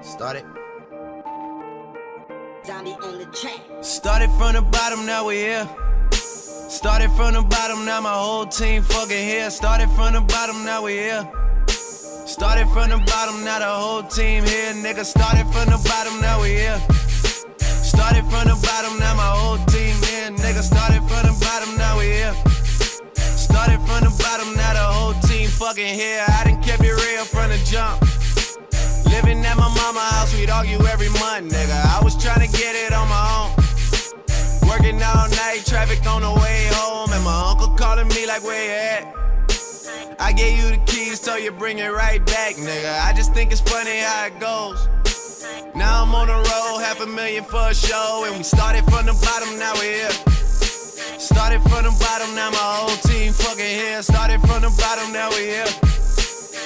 Started. Zombie on the track. Started from the bottom, now we here. Started from the bottom, now my whole team fucking here. Started from the bottom, now we here. Started from the bottom, now the whole team here, nigga. Started from the bottom, now we here. Started from the bottom, now my whole team here, nigga. Started from the bottom, now we here. Started from the bottom, now the whole team fucking here. I done kept it real from the jump. Living at my mama's house, we'd argue every month, nigga. I was trying to get it on my own. Working all night, traffic on the way home, and my uncle calling me like, where you at? I gave you the keys, so you bring it right back, nigga. I just think it's funny how it goes. Now I'm on the road, $500,000 for a show, and we started from the bottom, now we're here. Started from the bottom, now my whole team fucking here. Started from the bottom, now we here.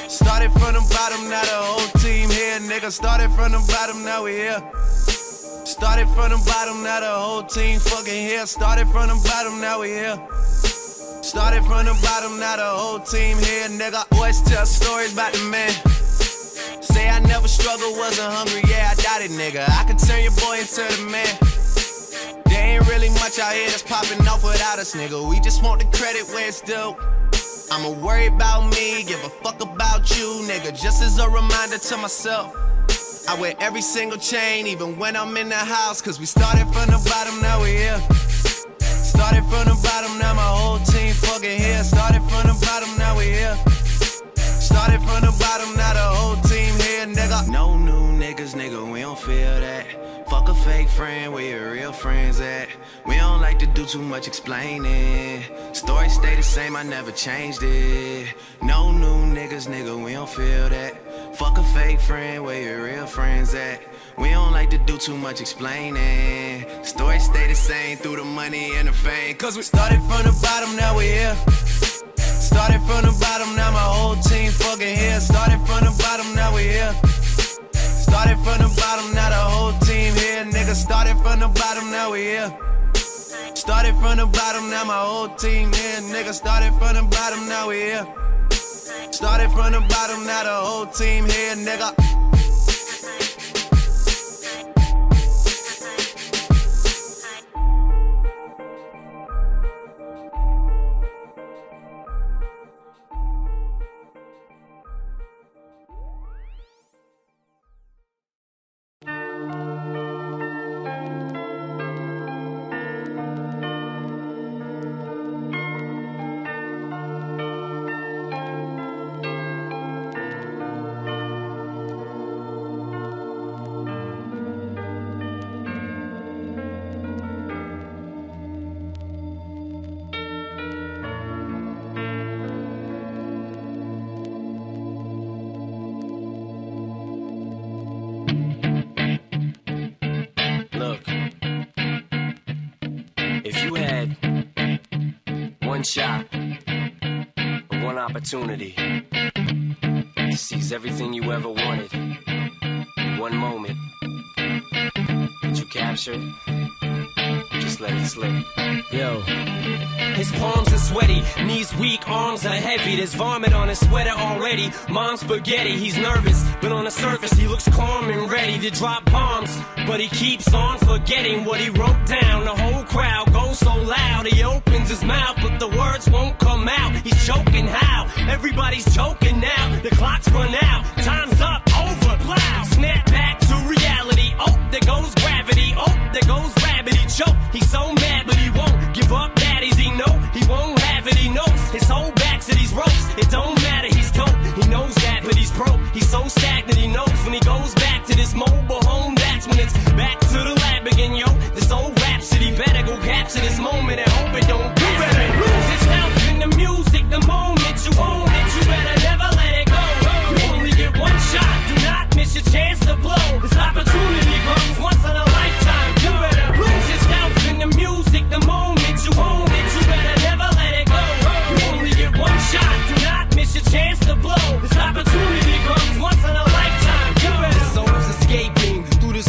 Started from the bottom, now the whole team here, nigga. Started from the bottom, now we here. Started from the bottom, now the whole team fucking here. Started from the bottom, now we here. Started from the bottom, now the whole team here, nigga. Always tell stories about the man. Say I never struggled, wasn't hungry, yeah, I doubt it, nigga. I can turn your boy into the man. There ain't really much out here that's popping off without us, nigga. We just want the credit where it's due. I'ma worry about me, give a fuck about you, nigga. Just as a reminder to myself, I wear every single chain, even when I'm in the house. Cause we started from the bottom, now we here. Started from the bottom, now my whole team fucking here. Started from the bottom, now we here. Started from the bottom, now the whole team here, nigga. No new niggas, nigga, we don't feel that. Fuck a fake friend, where your real friends at? We don't like to do too much explaining. Story stay the same, I never changed it. No new niggas, nigga, we don't feel that. Fuck a fake friend, where your real friends at? We don't like to do too much explaining. Story stay the same through the money and the fame. Cause we started from the bottom, now we here. Started from the bottom, now my whole team fucking here. Started from the bottom, now we here. Started from the bottom, now the whole team here, nigga. Started from the bottom, now we here. Started from the bottom, now my whole team here, nigga. Started from the bottom, now we here. Started from the bottom, now the whole team here, nigga. One shot, one opportunity to seize everything you ever wanted in one moment. Did you capture it? Just let it slip. Yo. His palms are sweaty, knees weak, arms are heavy. There's vomit on his sweater already. Mom's spaghetti, he's nervous, but on the surface he looks calm and ready to drop bombs. But he keeps on forgetting what he wrote down. The whole crowd goes so loud, he opens his mouth, but the words won't come out. He's choking how? Everybody's choking now. The clock's run out, time's up, over, plow. Snap back to reality, oh, there goes gravity. Oh, there goes rabbit, he choke. He's so mad, but he won't give up. Daddies, he know he won't have it, he knows his whole back to these ropes. It don't matter, he's dope, he knows that, but he's broke. He's so stagnant, he knows when he goes back to this mobile home, that's when it's back to the lab again, yo. This old rhapsody better go capture this moment and hope it don't pass. You better lose yourself in the music the moment you own it. You better never let it go. You only get one shot, do not miss your chance to blow. This opportunity comes once in a lifetime. You better lose yourself in the music the moment you own it. You better never let it go. You only get one shot, do not miss your chance to blow. This opportunity comes once in a lifetime. You better. The soul's escaping through the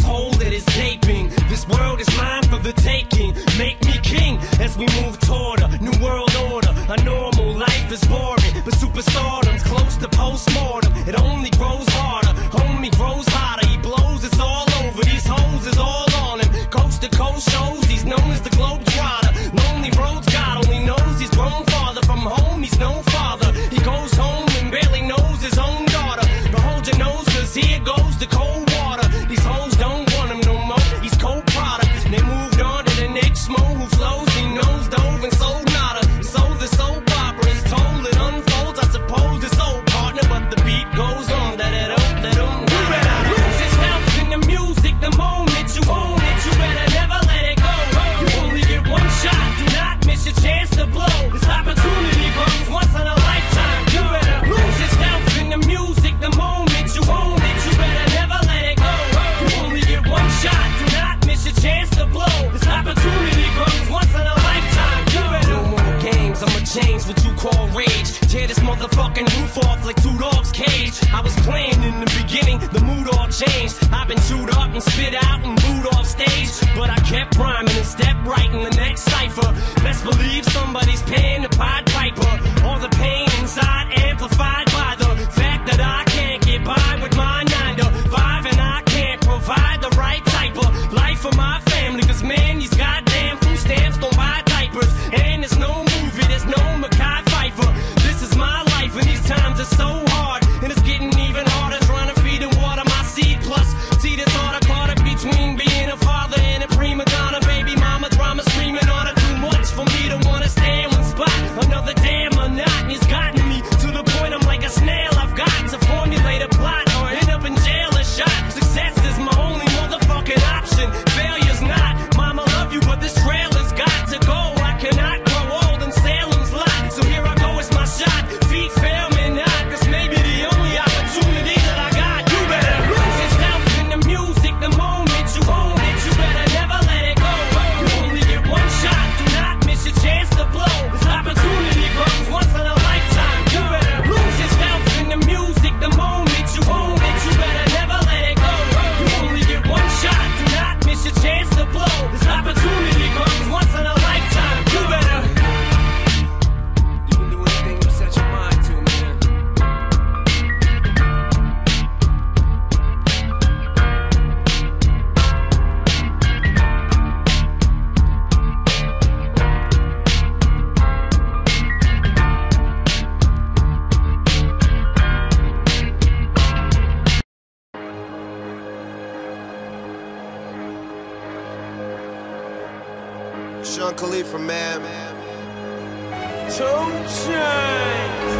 him home, he's no father. He goes home and barely knows his own daughter. But hold your nose, cause here goes the cold water. These hoes don't want him no more, he's cold product. They moved on to the next mo who flows, he knows dove and sold nada. So the soap opera is told, it unfolds, I suppose it's old partner, but the beat goes on. You better lose yourself in the music the moment you own it. You better never let it go. You only get one shot, do not miss your chance to blow. This opportunity comes once in a lifetime. You better lose yourself in the music the moment you own it. You better never let it go. You only get one shot, do not miss your chance to blow. This opportunity comes once in a lifetime. You better no more games, I'ma change what you call rage. Tear this motherfucking roof off like two dogs' cage. I was playing in the beginning, the mood all changed. I've been chewed up and spit out and booed off stage, but I kept rhyming and stepped right in the next cipher. Best believe somebody's paying the Pied Piper. All the pain inside amplified by the fact that I can't get by with my 9 to 5, and I can't provide the right type of life for my family. Cause man, these goddamn food stamps don't buy diapers, and there's no movie, there's no Mackay Pfeiffer. This is my life and these times are so hard, and it's getting even harder trying to feed and water my seed. Plus, see this order caught up between being a father and a prima donna. Baby mama drama screaming on her, too much for me to wanna stay in one spot. Another damn monotony's gotten me to the point I'm like a snail. I've got to formulate a plot or end up in jail or shot. Success is my only motherfucking option, failure's not. Mama love you, but this trail has got to go. I cannot grow old in Salem's lot, so here I go, it's my shot. Feet fail me not, this may be the only opportunity that I got. You better lose yourself in the music the moment you own it. You better never let it go. You only get one shot, do not miss your chance to blow. This opportunity comes once in a lifetime. You better lose yourself in the music the moment you own it. You better never let it go. You only get one shot, do not miss your chance to blow. This opportunity comes once in a lifetime. You better. You can do anything you set your mind to, man. Sean Khalifa, man. 2 Chainz.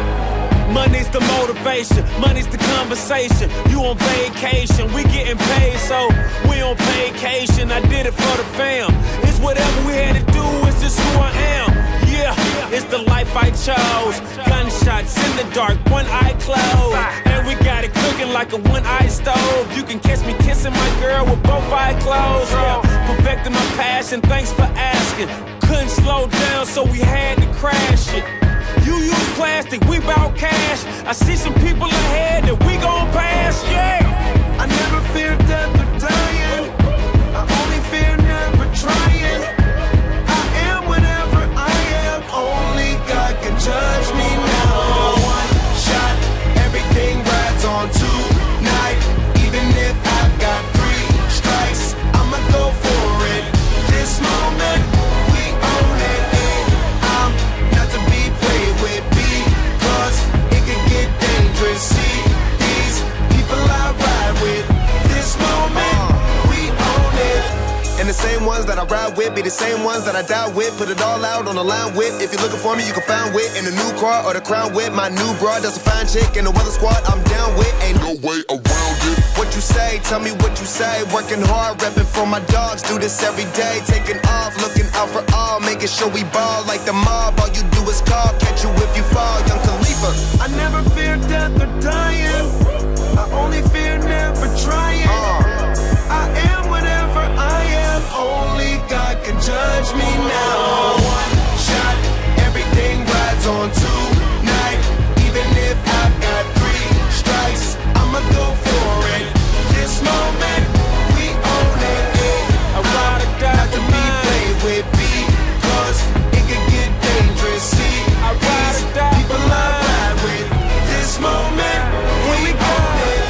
Money's the motivation, money's the conversation. You on vacation, we getting paid, so we on vacation. I did it for the fam. It's whatever we had to do, it's just who I am. Yeah, it's the life I chose. Gunshots in the dark, one eye closed, and we got it cooking like a one-eye stove. You can catch me kissing my girl with both eyes closed. Yeah, perfecting my passion, thanks for asking. Couldn't slow down, so we had to crash it. You use plastic, we bout cash. I see some people ahead that we gon' pass, yeah. I never fear death or dying. I only fear never trying. I am whatever I am. Only God can judge me now. One shot, everything rides on tonight. Even if I've got 3 strikes, I'ma go for it. This moment, we own it. I'm not to be played with, because it can get dangerous. See these people I ride with. This moment, we own it. And the same ones that I ride with be the same ones that I die with. Put it all out on the line with. If you're looking for me, you can find wit in the new car or the crown with. My new broad, that's a fine chick, and the weather squad I'm down with. Ain't no way around it. What you say? Tell me what you say. Working hard, repping for my dogs. Do this every day. Taking off, looking out for all, making sure we ball like the mob. All you do is call, catch you if you fall. Young Khalifa. I never fear death or dying. I only fear never trying. I am whatever I am. Only God can judge me now. One shot, everything rides on tonight. Even if I've got 3 strikes, I'ma go for it. This moment, we own it. I ride or die Not to be played with, because it can get dangerous. See, I ride or die people I ride with. This moment, we own it.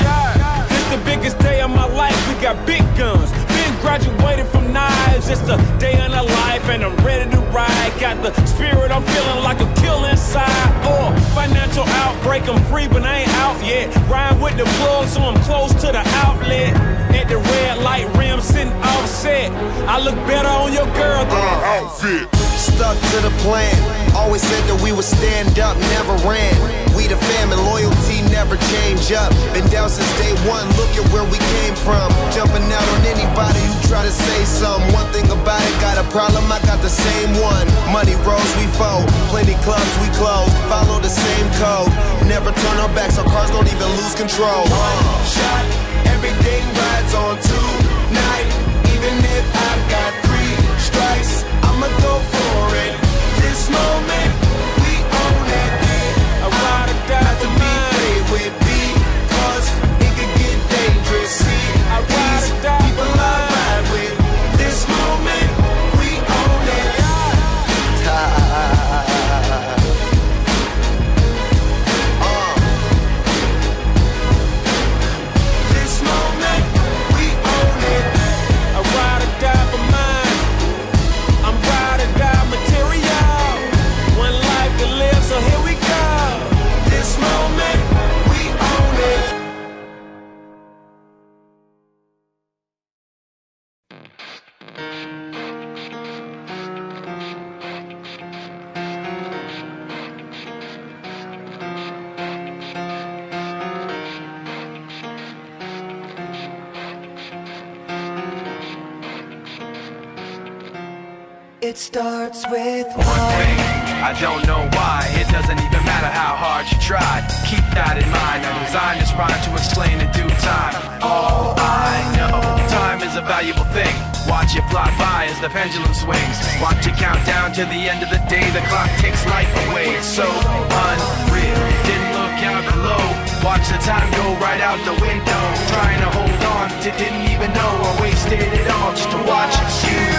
This the biggest day of my life, we got big guns. Been graduated from knives, it's the day in our life. life and I'm ready to ride. Got the spirit, I'm feeling like a kill inside. Or financial outbreak, I'm free but I ain't out yet. Ride with the plug so I'm close to the outlet. At the red light rim sitting offset. I look better on your girl than outfit. Stuck to the plan, always said that we would stand up, never ran. We the fam and loyalty never change up. Been down since day one, look at where we came from. Jumping out on anybody who try to say something. One thing about it, got a problem, I got the same one. Money rolls, we fold, plenty clubs, we close. Follow the same code, never turn our backs, our cars don't even lose control. One shot, everything rides on tonight. Even if I've got 3 strikes, I'ma go for it. This moment, we own it. I ride or die for mine. Played with because it could get dangerous. See, I ride or die people for I mine. ride with. This moment, we own it. This moment, we own it. I ride or die for mine. I'm ride or die material. One life to live, so here we go. This moment, we own it. It starts with One thing, I don't know why. It doesn't even matter how hard you try. Keep that in mind. I designed this rhyme to explain in due time. All I know, time is a valuable thing. Watch it fly by as the pendulum swings. Watch it count down to the end of the day. The clock takes life away. It's so unreal. Didn't look out below. Watch the time go right out the window. Trying to hold on to didn't even know I wasted it all just to watch you